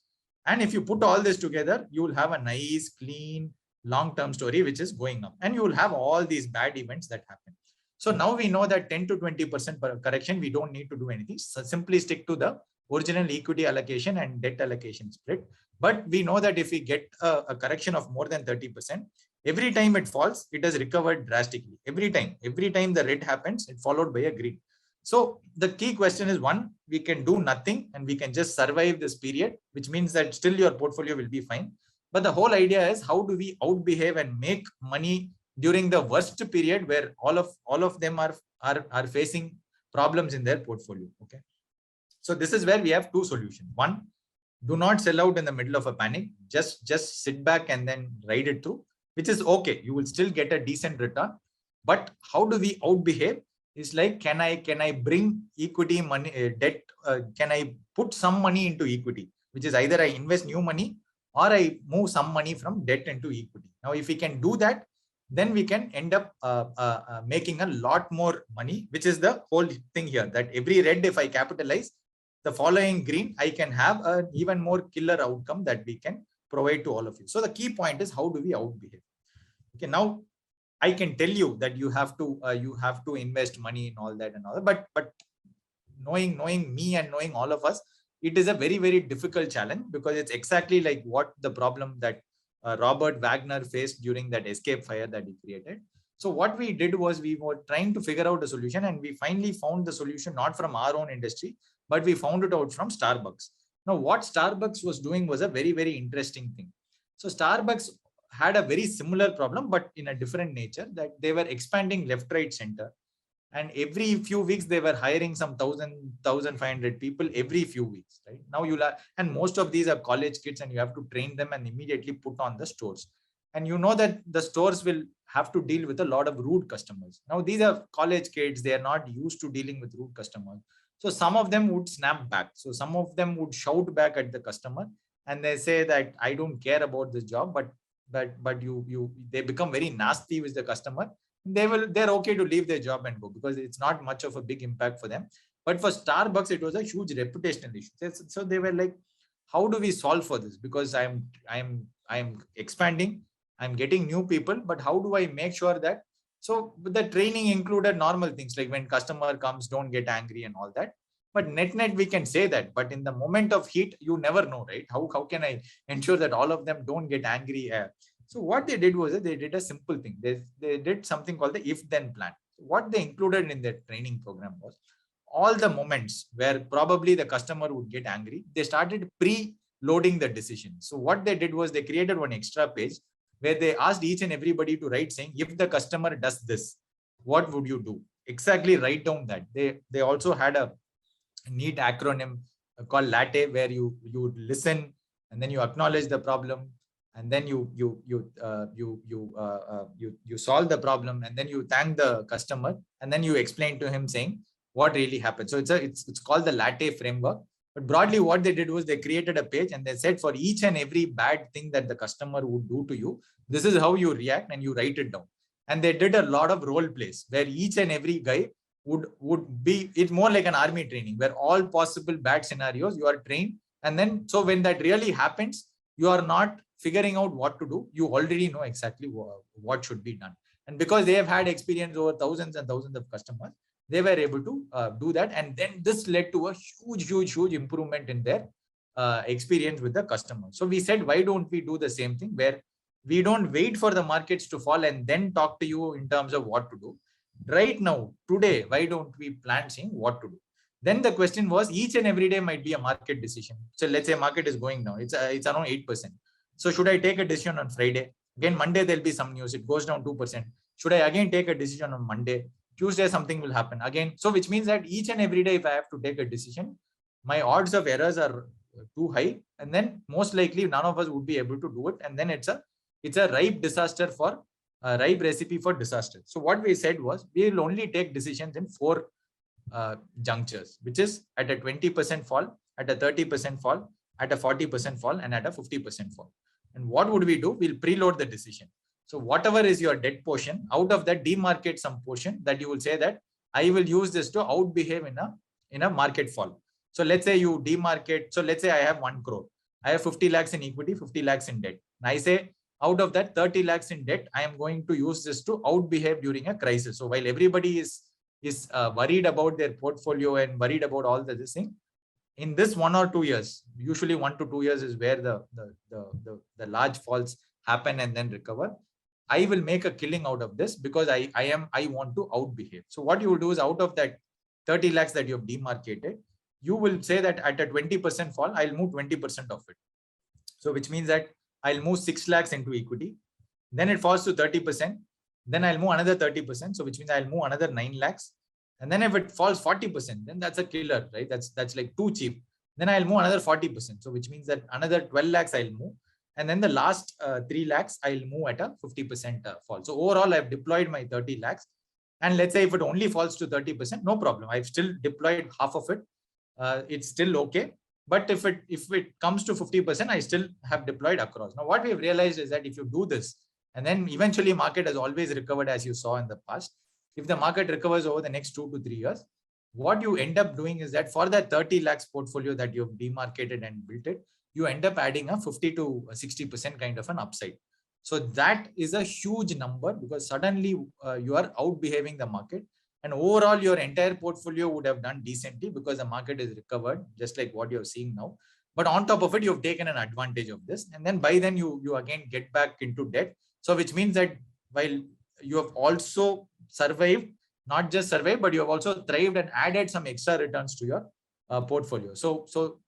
And if you put all this together, you will have a nice, clean, long-term story, which is going up, and you will have all these bad events that happen. So now we know that 10 to 20% per correction, we don't need to do anything. So simply stick to the original equity allocation and debt allocation split. But we know that if we get a correction of more than 30%, every time it falls, it has recovered drastically. Every time the red happens, it followed by a green. So the key question is, one, we can do nothing and we can just survive this period, which means that still your portfolio will be fine. But the whole idea is, how do we outbehave and make money during the worst period where all of them are facing problems in their portfolio? Okay. So this is where we have two solutions. One, do not sell out in the middle of a panic. Just sit back and then ride it through, which is okay. You will still get a decent return. But how do we outbehave? Is like, can I bring equity money, debt? Can I put some money into equity, which is either I invest new money or I move some money from debt into equity. Now, if we can do that, then we can end up making a lot more money, which is the whole thing here, that every red, if I capitalize, the following green, I can have an even more killer outcome that we can provide to all of you. So the key point is, how do we outbehave? Okay, now I can tell you that you have to invest money in all that and all that, but knowing me and knowing all of us, it is a very, very difficult challenge, because it's exactly like what the problem that Robert Wagner faced during that escape fire that he created. So what we did was, we were trying to figure out a solution, and we finally found the solution not from our own industry, but we found it out from Starbucks. Now, what Starbucks was doing was a very, very interesting thing. So Starbucks had a very similar problem, but in a different nature, that they were expanding left, right, center. And every few weeks, they were hiring some 1,500 people every few weeks, right? Now and most of these are college kids, and you have to train them and immediately put on the stores. And you know that the stores will have to deal with a lot of rude customers. Now, these are college kids. They are not used to dealing with rude customers. So some of them would snap back. So some of them would shout back at the customer, and they say that, I don't care about this job, but they become very nasty with the customer. They're okay to leave their job and go, because it's not much of a big impact for them. But for Starbucks, it was a huge reputational issue. So they were like, how do we solve for this? Because I'm expanding, I'm getting new people, but how do I make sure that? So the training included normal things like, when customer comes, don't get angry and all that. But net we can say that, but in the moment of heat, you never know, right? How can I ensure that all of them don't get angry? So what they did was that they did a simple thing. They did something called the if-then plan. What they included in their training program was, all the moments where probably the customer would get angry, they started pre-loading the decision. So what they did was, they created one extra page where they asked each and everybody to write, saying, if the customer does this, what would you do? Exactly, write down that. They also had a neat acronym called LATTE, where you listen, and then you acknowledge the problem, and then you solve the problem, and then you thank the customer, and then you explain to him, saying what really happened. So it's called the LATTE framework. But broadly, what they did was, they created a page, and they said, for each and every bad thing that the customer would do to you, this is how you react, and you write it down. And they did a lot of role plays, where each and every guy would be, it's more like an army training, where all possible bad scenarios you are trained. And then, so when that really happens, you are not figuring out what to do. You already know exactly what should be done. And because they have had experience over thousands and thousands of customers, they were able to do that. And then this led to a huge improvement in their experience with the customer. So we said, why don't we do the same thing, where we don't wait for the markets to fall and then talk to you in terms of what to do. Right now, today, why don't we plan saying what to do? Then the question was, each and every day might be a market decision. So let's say market is going down, it's around 8%. So should I take a decision on Friday? Again, Monday, there'll be some news, it goes down 2%. Should I again take a decision on Monday? Tuesday, something will happen again. So which means that each and every day, if I have to take a decision, my odds of errors are too high. And then most likely none of us would be able to do it. And then it's a ripe disaster for ripe recipe for disaster. So what we said was, we will only take decisions in four junctures, which is at a 20% fall, at a 30% fall, at a 40% fall, and at a 50% fall. And what would we do? We'll preload the decision. So whatever is your debt portion, out of that, demarcate some portion that you will say that I will use this to outbehave in a market fall. So let's say you demarcate. So let's say I have 1 crore. I have 50 lakhs in equity, 50 lakhs in debt. And I say out of that 30 lakhs in debt, I am going to use this to outbehave during a crisis. So while everybody is worried about their portfolio and worried about all this thing, in this 1 or 2 years, usually 1 to 2 years is where the large falls happen and then recover. I will make a killing out of this because I want to outbehave. So what you will do is, out of that 30 lakhs that you have demarcated, you will say that at a 20% fall, I'll move 20% of it. So which means that I'll move 6 lakhs into equity. Then it falls to 30%. Then I'll move another 30%. So which means I'll move another 9 lakhs. And then if it falls 40%, then that's a killer, right? That's like too cheap. Then I'll move another 40%. So which means that another 12 lakhs I'll move. And then the last 3 lakhs, I'll move at a 50% fall. So overall, I've deployed my 30 lakhs. And let's say if it only falls to 30%, no problem. I've still deployed half of it. It's still okay. But if it comes to 50%, I still have deployed across. Now, what we've realized is that if you do this, and then eventually market has always recovered, as you saw in the past. If the market recovers over the next 2 to 3 years, what you end up doing is that for that 30 lakhs portfolio that you've demarcated and built it, you end up adding a 50 to 60% kind of an upside. So that is a huge number, because suddenly you are out behaving the market, and overall your entire portfolio would have done decently because the market is recovered, just like what you're seeing now. But on top of it, you've taken an advantage of this, and then by then you again get back into debt. So which means that while you have also survived, not just survived, but you have also thrived and added some extra returns to your portfolio. So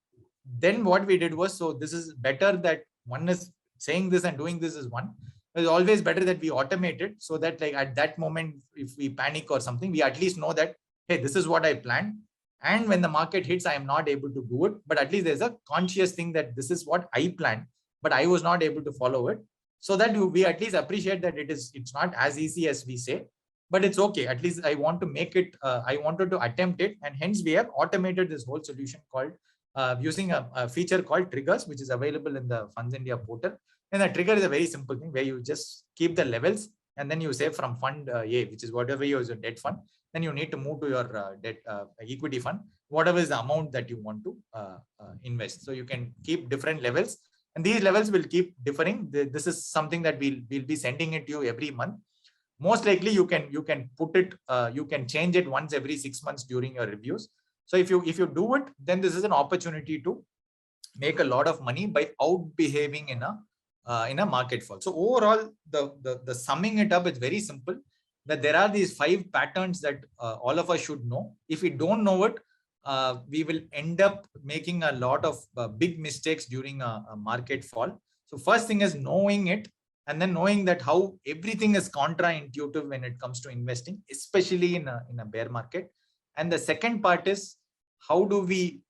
then what we did was, so this is better that one is saying this and doing this is one. It's always better that we automate it, so that like at that moment, if we panic or something, we at least know that, hey, this is what I planned. And when the market hits, I am not able to do it. But at least there's a conscious thing that this is what I planned, but I was not able to follow it. So that we at least appreciate that it's not as easy as we say, but it's okay. At least I want to make it, I wanted to attempt it. And hence we have automated this whole solution called using a feature called triggers, which is available in the Funds India portal. And the trigger is a very simple thing where you just keep the levels, and then you say from fund A, which is whatever your debt fund, then you need to move to your debt equity fund, whatever is the amount that you want to invest. So you can keep different levels, and these levels will keep differing. This is something that we'll be sending it to you every month. Most likely you can put it, you can change it once every 6 months during your reviews. So if you do it, then this is an opportunity to make a lot of money by out behaving in a market fall. So overall, the summing it up, it's very simple, that there are these 5 patterns that all of us should know. If we don't know it, we will end up making a lot of big mistakes during a market fall. So first thing is knowing it, and then knowing that how everything is contra-intuitive when it comes to investing, especially in a bear market. And the second part is how do we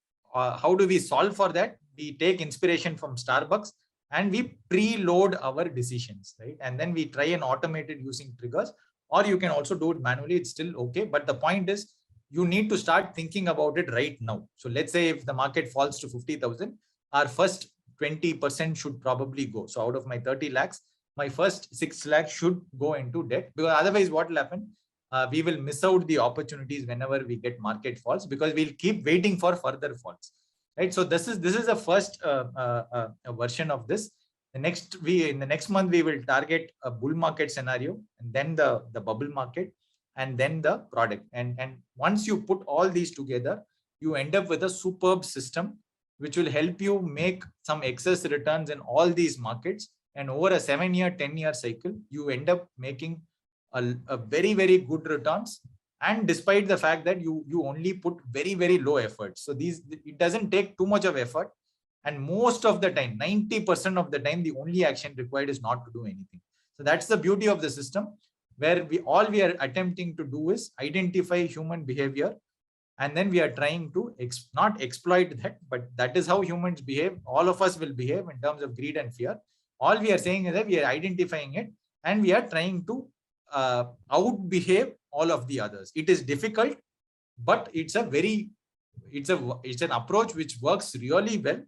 solve for that? We take inspiration from Starbucks and we preload our decisions, right? And then we try and automate it using triggers, or you can also do it manually. It's still okay. But the point is, you need to start thinking about it right now. So let's say if the market falls to 50,000, our first 20% should probably go. So out of my 30 lakhs, my first 6 lakhs should go into debt, because otherwise what will happen? We will miss out the opportunities whenever we get market falls, because we'll keep waiting for further falls, right? So this is the first version of this. In the next month, we will target a bull market scenario, and then the bubble market, and then the product. And once you put all these together, you end up with a superb system, which will help you make some excess returns in all these markets. And over a 7-year, 10-year cycle, you end up making a very, very good returns. And despite the fact that you only put very, very low effort. So it doesn't take too much of effort. And most of the time, 90% of the time, the only action required is not to do anything. So that's the beauty of the system, where all we are attempting to do is identify human behavior. And then we are trying to not exploit that, but that is how humans behave. All of us will behave in terms of greed and fear. All we are saying is that we are identifying it, and we are trying to out behave all of the others. It is difficult, but it's an approach which works really well.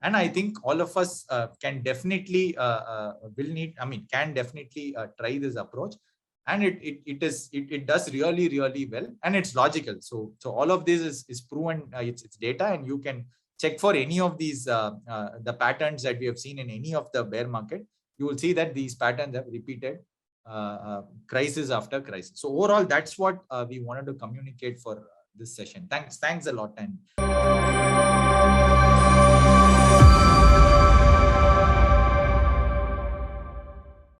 And I think all of us can definitely can definitely try this approach. And it does really well, and it's logical. So all of this is proven. It's data, and you can check for any of these the patterns that we have seen in any of the bear market. You will see that these patterns have repeated crisis after crisis. So overall, that's what we wanted to communicate for this session. Thanks a lot. And